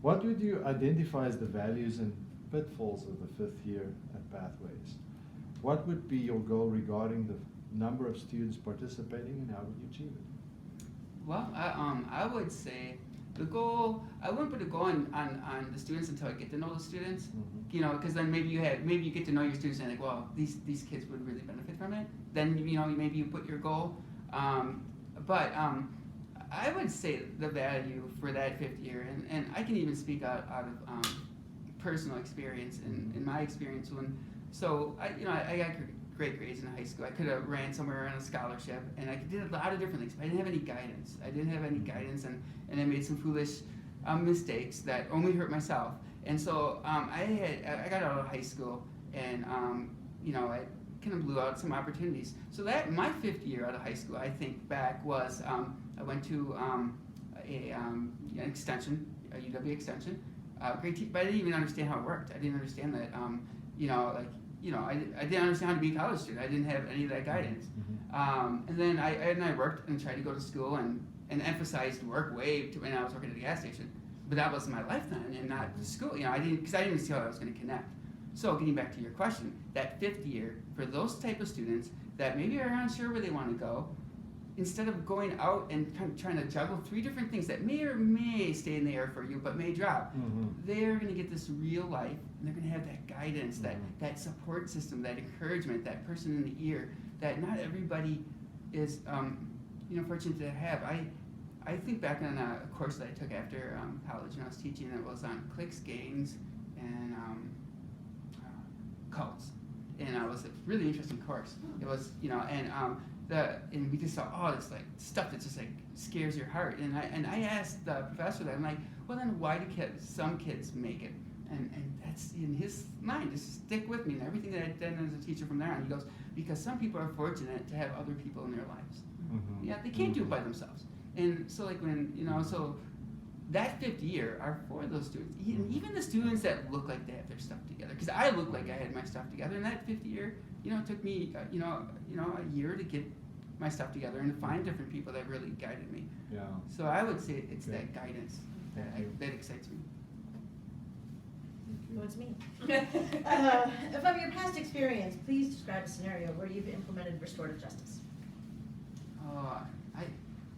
What would you identify as the values and pitfalls of the 5th year at Pathways? What would be your goal regarding the number of students participating, and how would you achieve it? Well, I would say the goal, I wouldn't put a goal on the students until I get to know the students. Mhm. Because then maybe you get to know your students and like, well, these kids would really benefit from it. Then maybe you put your goal. But I would say the value for that 5th year, and I can even speak out of personal experience in my experience I got great grades in high school. I could have ran somewhere on a scholarship, and I did a lot of different things, but I didn't have any guidance. And I made some foolish mistakes that only hurt myself. And so I got out of high school, and I kind of blew out some opportunities. So that my 5th year out of high school, I think back was I went to an extension, a UW extension. Great teacher, but I didn't even understand how it worked. I didn't understand that. I didn't understand how to be a college student. I didn't have any of that guidance. And then I worked and tried to go to school and emphasized work way when I was working at the gas station. But that was my life then, and not school. I didn't even see how I was going to connect. So getting back to your question, that 5th year for those type of students that maybe are unsure where they want to go, instead of going out and trying to juggle 3 different things that may or may stay in the air for you, but may drop, they're going to get this real life, and they're going to have that guidance, that support system, that encouragement, that person in the ear that not everybody is, fortunate to have. I think back on a course that I took after college when I was teaching. It was on cliques, gangs, and cults, and it was a really interesting course. It was, and we just saw all this like stuff that just like scares your heart. And I asked the professor that, I'm like, well then why do some kids make it? And that's in his mind, just stick with me and everything that I did as a teacher from there on. He goes, because some people are fortunate to have other people in their lives. Yeah, they can't do it by themselves. And so like when, so that 5th year are for those students. Even the students that look like they have their stuff together. Because I looked like I had my stuff together. And that 5th year, it took me, a year to get my stuff together and to find different people that really guided me. Yeah. So I would say it's Okay. that guidance that excites me. Thank you. Well, it's me. From your past experience, please describe a scenario where you've implemented restorative justice.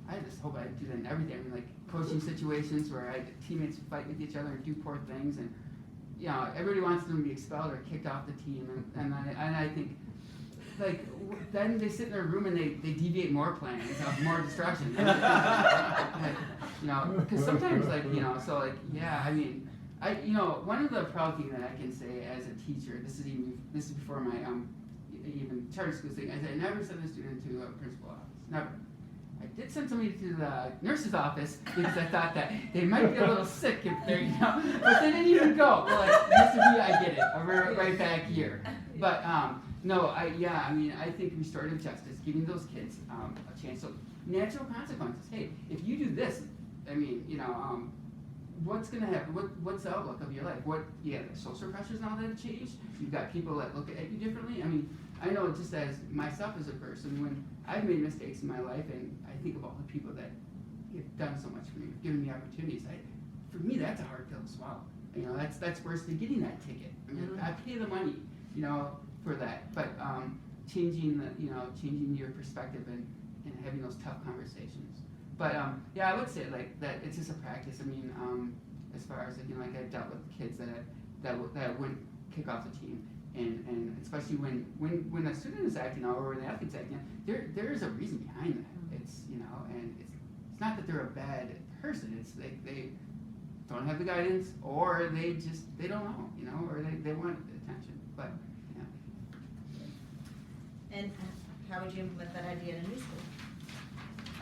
I just hope I do that in everything. I mean, like coaching situations where teammates fight with each other and do poor things, and everybody wants them to be expelled or kicked off the team, and I think like then they sit in their room and they deviate more plans of more destruction. Because sometimes one of the proud things that I can say as a teacher, this is before my even charter school thing, is I never send a student to a principal office. Never. I did send somebody to the nurse's office because I thought that they might be a little sick if they're, but they didn't even go. Well, used to be, I get it. We're right back here. But I think restorative justice, giving those kids a chance. So natural consequences. Hey, if you do this, what's going to happen? What's the outlook of your life? The social pressures and all that have changed. You've got people that look at you differently. I mean, I know just as myself as a person, when I've made mistakes in my life, and I think of all the people that have done so much for me, given me opportunities. For me, that's a hard pill to swallow. That's worse than getting that ticket. I mean, I pay the money, for that. But changing your perspective and having those tough conversations. But I would say like that it's just a practice. I mean, as far as like I dealt with kids that wouldn't kick off the team. And especially when a student is acting out or when the athlete's acting out, there is a reason behind that. It's and it's not that they're a bad person. It's like they don't have the guidance, or they don't know, or they want attention. But And how would you implement that idea in a new school?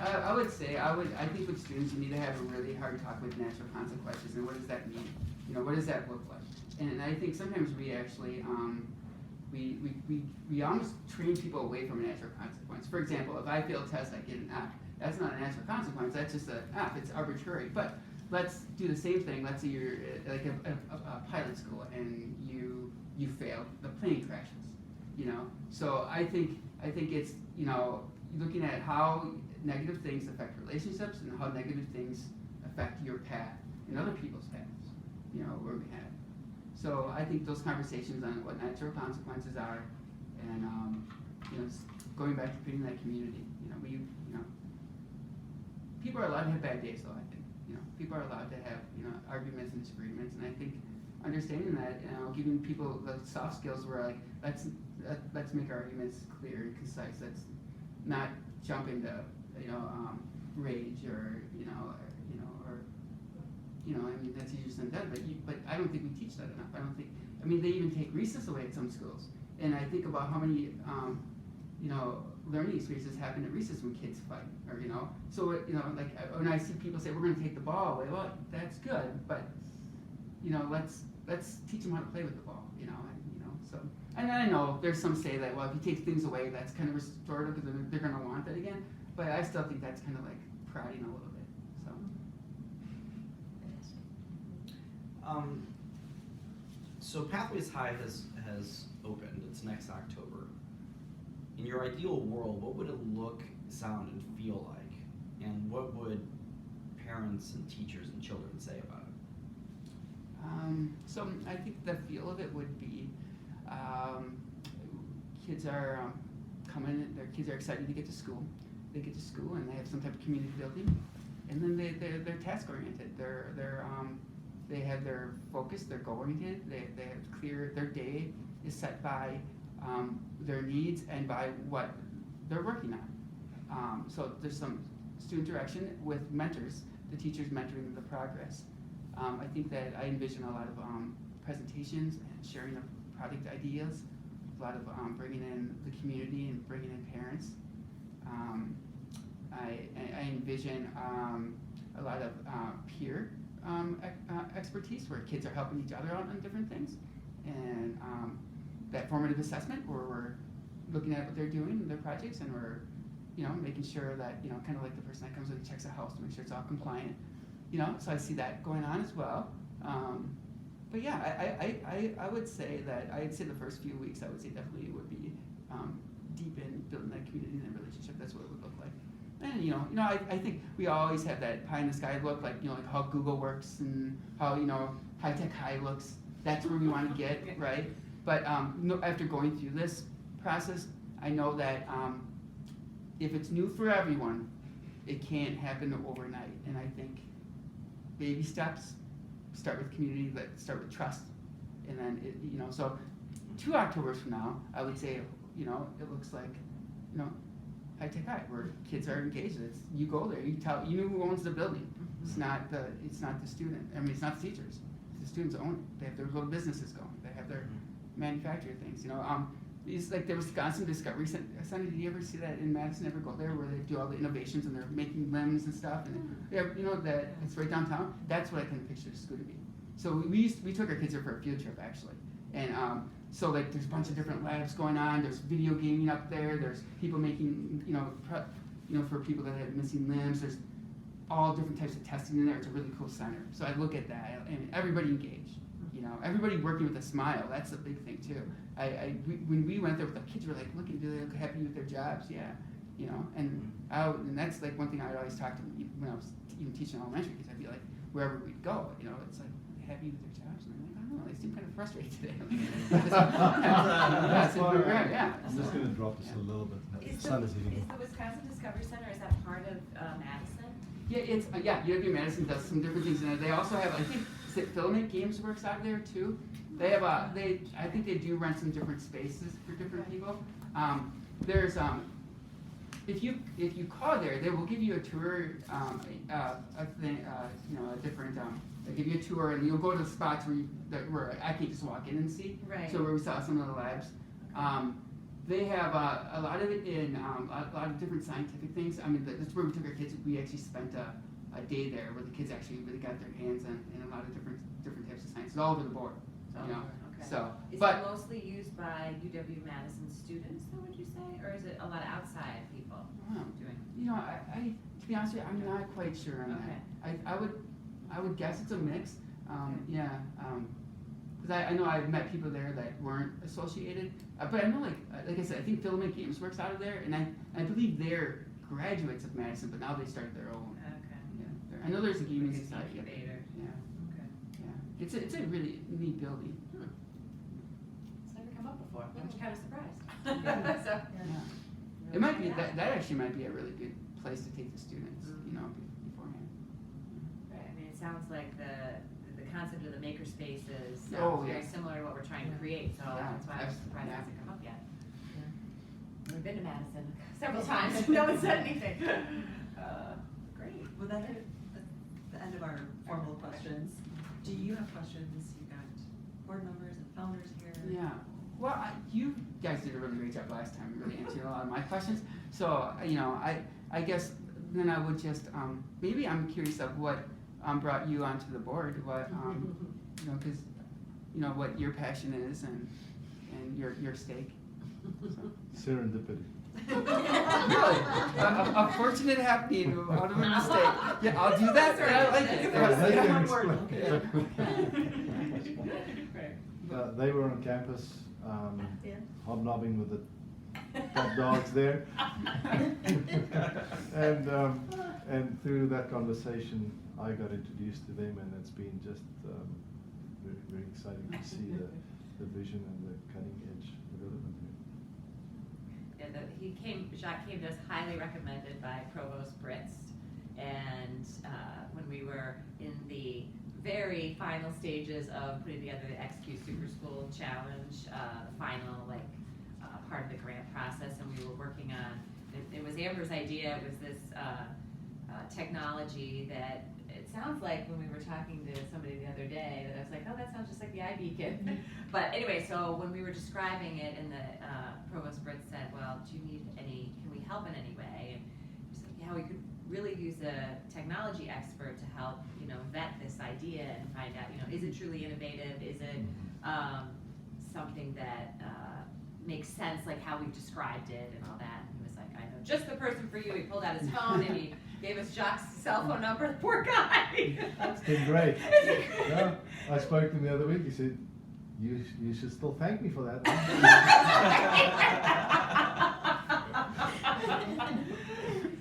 I would say I think with students you need to have a really hard talk with natural consequences and what does that mean? What does that look like? And I think sometimes we actually we almost train people away from a natural consequence. For example, if I fail a test, I get an F. That's not a natural consequence, that's just an F, it's arbitrary. But let's do the same thing. Let's say you're like a pilot school and you fail, the plane crashes, you know? So I think it's, you know, looking at how negative things affect relationships and how negative things affect your path and other people's paths, you know, where we have. So I think those conversations on what natural consequences are, and you know, going back to creating that community, you know, people are allowed to have bad days, though. I think, you know, people are allowed to have, you know, arguments and disagreements, and I think understanding that, you know, giving people the soft skills where like let's make arguments clear and concise. Let's not jump into, you know, rage or I mean, that's easier said than done, but I don't think we teach that enough. I mean, they even take recess away at some schools. And I think about how many, you know, learning experiences happen at recess when kids fight, or, you know. So, you know, like, when I see people say, we're gonna take the ball away, well, that's good, but, you know, let's teach them how to play with the ball, you know, so. And I know there's some say that, well, if you take things away, that's kind of restorative, because they're gonna want that again, but I still think that's kind of like prodding a little bit, so. So Pathways High has opened. It's next October. In your ideal world, what would it look, sound, and feel like? And what would parents and teachers and children say about it? So I think the feel of it would be kids are coming. Their kids are excited to get to school. They get to school and they have some type of community building, and then they're task oriented. They have their focus, they're goal oriented, they have clear, their day is set by their needs and by what they're working on. So there's some student direction with mentors, the teachers mentoring the progress. I think that I envision a lot of presentations and sharing of project ideas, a lot of bringing in the community and bringing in parents. I envision a lot of peer expertise where kids are helping each other out on different things, and that formative assessment where we're looking at what they're doing in their projects, and we're, you know, making sure that, you know, kind of like the person that comes in and checks a house to make sure it's all compliant, you know. So I see that going on as well. But yeah, I would say that I'd say the first few weeks I would say definitely would be deep in building that community and that relationship. That's what it would look like. And you know, I think we always have that pie in the sky look, like, you know, like how Google works and how, you know, high tech high looks. That's where we want to get, right? But after going through this process, I know that if it's new for everyone, it can't happen overnight. And I think baby steps, start with community, start with trust, and then you know. So 2 Octobers from now, I would say, you know, it looks like, you know, high tech high, where kids are engaged. It's, you go there, you know who owns the building. It's not the student. I mean, it's not the teachers. The students own it. They have their little businesses going. They have their manufactured things. You know, it's like the Wisconsin Discovery Center. Did you ever see that in Madison? Ever go there where they do all the innovations and they're making limbs and stuff? And they have, you know, that it's right downtown. That's what I kind of picture the school to be. So we took our kids there for a field trip actually, and so like there's a bunch of different labs going on. There's video gaming up there. There's people making, you know, for people that have missing limbs. There's all different types of testing in there. It's a really cool center. So I look at that, and everybody engaged. You know, everybody working with a smile. That's a big thing too. When we went there with the kids, were like, looking, do they look happy with their jobs? Yeah, you know, and that's like one thing I always talk to when I was even teaching elementary kids. I'd be like, wherever we'd go, you know, it's like, happy with their jobs, and I'm like, I don't know, they seem kind of frustrated today. Yeah. I'm just going to drop this a little bit. Is the Wisconsin Discovery Center, is that part of Madison? Yeah, it's UW Madison does some different things in there. They also have, I think, Filament Games works out there too. They have I think they do rent some different spaces for different people. There's if you call there, they will give you a tour, a thing, you know, a different. They give you a tour, and you'll go to the spots where I can't just walk in and see. Right. So where we saw some of the labs. They have a lot of it in a lot of different scientific things. I mean, that's where we took our kids. We actually spent a day there where the kids actually really got their hands on in a lot of different types of science, all over the board. You know, So, Is it but, mostly used by UW-Madison students, though, would you say, or is it a lot of outside people doing? you know, I, to be honest with you, I'm not quite sure on that. I would guess it's a mix, yeah, cause I know I've met people there that weren't associated, but I know like I said, I think Filament Games works out of there, and I believe they're graduates of Madison, but now they started their own. Okay. Yeah, I know there's a gaming It's side. Yeah, incubator. yeah, Okay. yeah. It's a really neat building. It's never come up before. I'm kind of surprised. Yeah. So. Yeah. It might be that actually might be a really good place to take the students, you know, beforehand. Right, I mean, it sounds like the concept of the maker spaces Oh, sounds yeah. very similar to what we're trying to create, so Yeah, that's why I was surprised it yeah. hasn't come up yet. We've been to Madison several times, no one said anything. Great. Well, that's the end of our formal questions. Do you have questions? You got board members and founders here. Yeah. Well, you guys did a really great job last time, really answering a lot of my questions. So, you know, I guess then I would just, maybe I'm curious of what brought you onto the board, what, you know, because, you know, what your passion is and your stake. So. Serendipity. Really? A fortunate happening out of a mistake. Yeah, I'll do that. I like it. Yeah, they can One explain. Right. They were on campus, Yeah. hobnobbing with the top dogs there. And through that conversation, I got introduced to them, and it's been just very, very exciting to see the vision and the cutting edge development here. Yeah, Jacques came to us highly recommended by Provost Britz, and when we were in the very final stages of putting together the Execute Super School Challenge, final part of the grant process, and we were working on, it was Amber's idea. It was this technology that, it sounds like when we were talking to somebody the other day, that I was like, oh, that sounds just like the iBeacon. But anyway, so when we were describing it, and the Provost Britz said, well, do you need can we help in any way? And we said, yeah, we could really use a technology expert to help, you know, vet this idea and find out, you know, is it truly innovative? Is it something that makes sense, like how we've described it and all that? And he was like, I know just the person for you. He pulled out his phone and he gave us Jacques' cell phone number. Poor guy. It's been great. Yeah, I spoke to him the other week. He said, you should still thank me for that.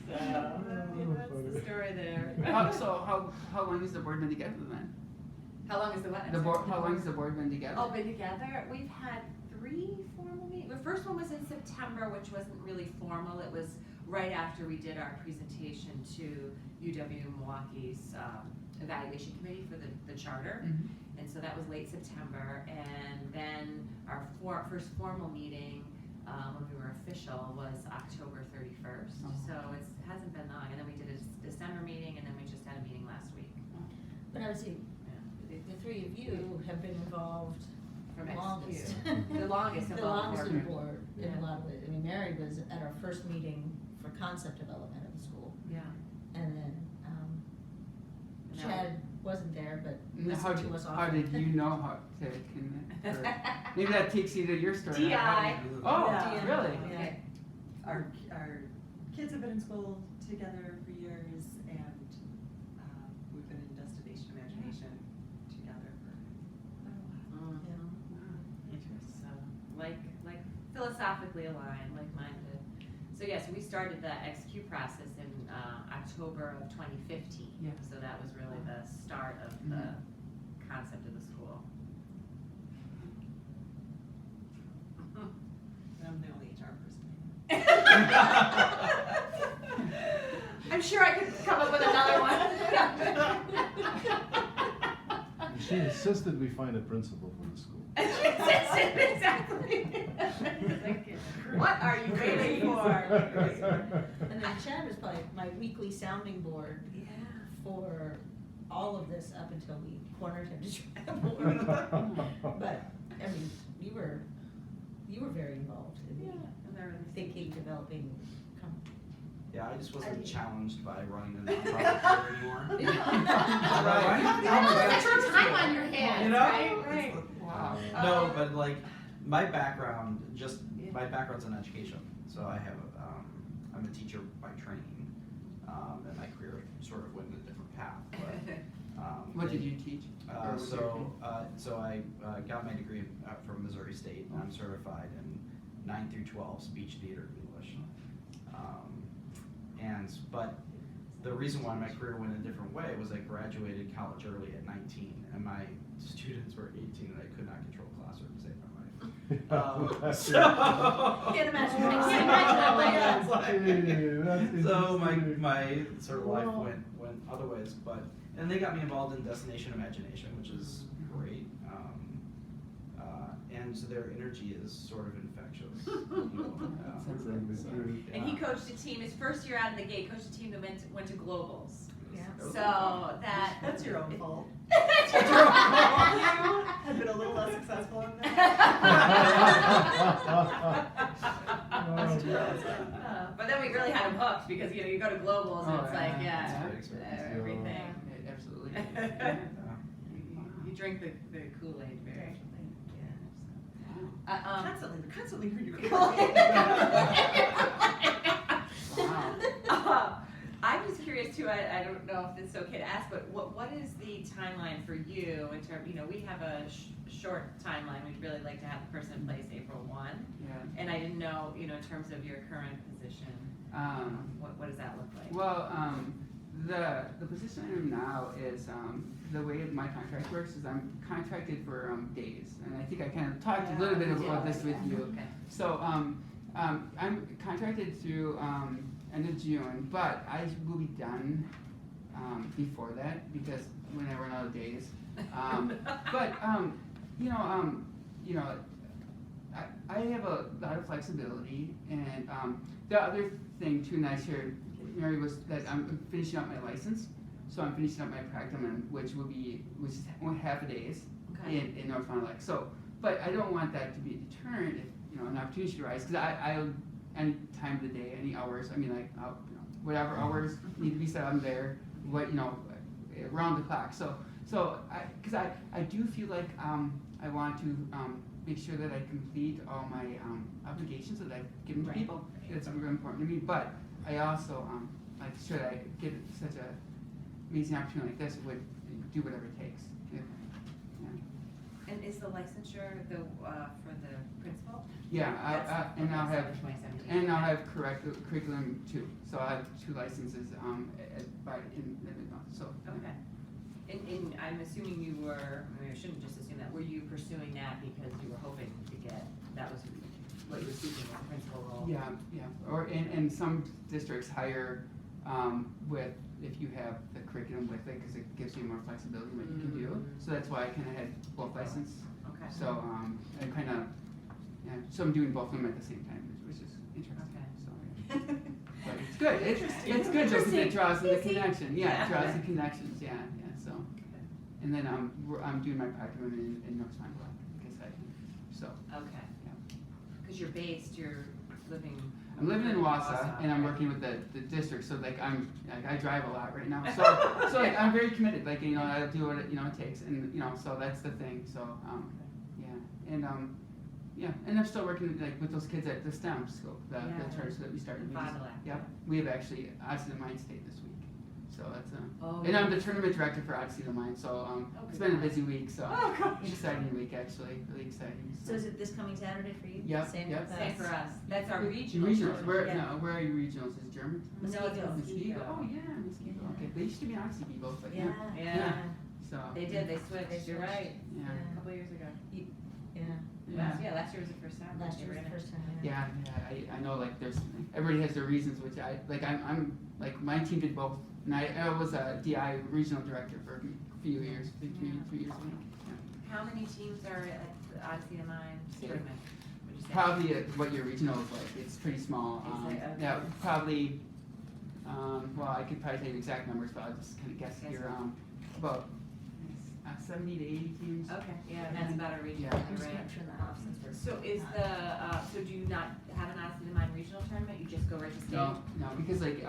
That's the story there. How long has the board been together then? How long is the what? The board, how long has the board been together? Oh, been together? We've had 3 formal meetings. The first one was in September, which wasn't really formal. It was right after we did our presentation to UW-Milwaukee's evaluation committee for the charter. Mhm. And so that was late September. And then our first formal meeting, when we were official, was October 31st. Oh. So it hasn't been long. And then we did a December meeting, and then we just had a meeting last week. But I would say, the three of you have been involved From the longest. Execute. The longest of The all the longest board in members. board, in Yeah. a lot of ways. I mean, Mary was at our first meeting for concept development of the school, Yeah. and then, And Chad wasn't there, but How listened to us how often. did you know how to connect? Or maybe that takes you to your story. DI. Oh, Yeah. really? Okay. Our kids have been in school together for years, and we've been in Destination Imagination together for quite a while. Mhm. Interesting. So, like philosophically aligned, like-minded. So yes, we started the Execute process in October of 2015. Yeah. So that was really the start of the concept of the school. I'm the only HR person. I'm sure I could come up with another one. She insisted we find a principal for the school. Exactly. What are you waiting for? And then Chad was probably my weekly sounding board Yeah. for all of this up until we cornered him to try the board. But, I mean, you were very involved in Yeah. thinking, developing. Yeah, I just wasn't challenged by running the nonprofit board anymore. Extra time on your hands, You know? right? Right. Wow. No, but like, my background, my background's in education. So I have, I'm a teacher by training, and my career sort of went a different path. But, What did you teach? Or was your So I got my degree from Missouri State, and I'm certified in 9 through 12 speech, theater, English. But the reason why my career went a different way was I graduated college early at 19, and my students were 18, and I could not control classroom to save my life. Can't imagine. Wow. I can't imagine that. Hey, that's So interesting. my sort of life Wow. went other ways, and they got me involved in Destination Imagination, which is great. And so their energy is sort of infectious. That's really so, true. And he yeah. coached a team, his first year out of the gate, coached a team that went to globals. Yeah. So That's your own fault. That's You your own fault. had been a little less successful in that. That's true. But then we really had him hooked because you go to globals and Oh, it's like yeah. yeah, It's a great experience. everything. Yeah, absolutely. You drink the Kool-Aid very. Constantly reading. Wow. I'm just curious too. I don't know if it's okay to ask, but what is the timeline for you in terms? We have a short timeline. We'd really like to have the person in place April 1, Yeah. and I didn't know, in terms of your current position, what does that look like? Well, the position I'm in now is, the way my contract works is I'm contracted for days, and I think I kind of talked a little bit about this with you. Okay. So I'm contracted through end of June, but I will be done before that because when I run out of days. But I have a lot of flexibility, and the other thing too nice here, Mary, was that I'm finishing up my license. So I'm finishing up my practicum, which is only half a days Okay. in North Fond du Lac. So, but I don't want that to be a deterrent if an opportunity arises, because I any time of the day, any hours. I mean, like whatever hours need to be set, I'm there. Around the clock. So I do feel like I want to make sure that I complete all my obligations that I've given to Right. people. It's really important to me. But I also like should I get such a amazing opportunity like this, would do whatever it takes. And is the licensure for the principal? Yeah, and I'll have 2017. and I'll have curriculum too. So I have 2 licenses by in the month. So Okay. And I'm assuming you were, I shouldn't just assume that, were you pursuing that because you were hoping to get, that was what you were seeking as a principal role? Yeah. Or and some districts hire with if you have the curriculum with it, because it gives you more flexibility in what you can do. So that's why I kind of had both license. Okay. So I kind of so I'm doing both of them at the same time, which is interesting. Okay. So but it's good. Interesting. It's good because it draws the Easy. connection. Yeah. Yeah, it draws the connections. Yeah. So and then I'm doing my practicum in North Fond du Lac, like I said. So Okay. Yeah. Because you're living. I'm living in Wausau, and I'm right? working with the district. So I drive a lot right now. So like I'm very committed. Like I do what it takes, and so that's the thing. So and I'm still working like with those kids at the STEM school, the church that we started. Fond du Lac. Yep, we have actually Odyssey of the Mind State this week. So that's Oh, and I'm the tournament director for Odyssey of the Mind. So it's been a busy week. So Oh, gosh. exciting week actually, really exciting. So is it this coming Saturday for you? Yep, Same yep. with us. Same for us. That's our regional. Regionals. Where Yeah. where are you regionals? Is German? Mosquito. Muskegon. Oh yeah, Muskegon. Yeah. Okay, they used to be Odyssey people, but Yeah. Yeah. So They did, they switched, you're right, yeah. a couple years ago. Yeah. Last year was the first time. Last they year were was the in it. first time. Yeah, I know. Like, everybody has their reasons, which I'm like my team did both, and I was a DI regional director for a few years, 3 years. I think. How many teams are at the Odyssey of the Mind tournament? Would you say? Probably what your regional is like. It's pretty small. Is it? Okay. Yeah, probably. Well, I could probably tell you exact numbers, but I'll just kind of guess Guess. here. About 70 to 80 teams. Okay, yeah, that's about a regional, I'm you're just right. gonna turn that off since we're. So is so do you not have an Odyssey of the Mind regional tournament, you just go right to state? No, because like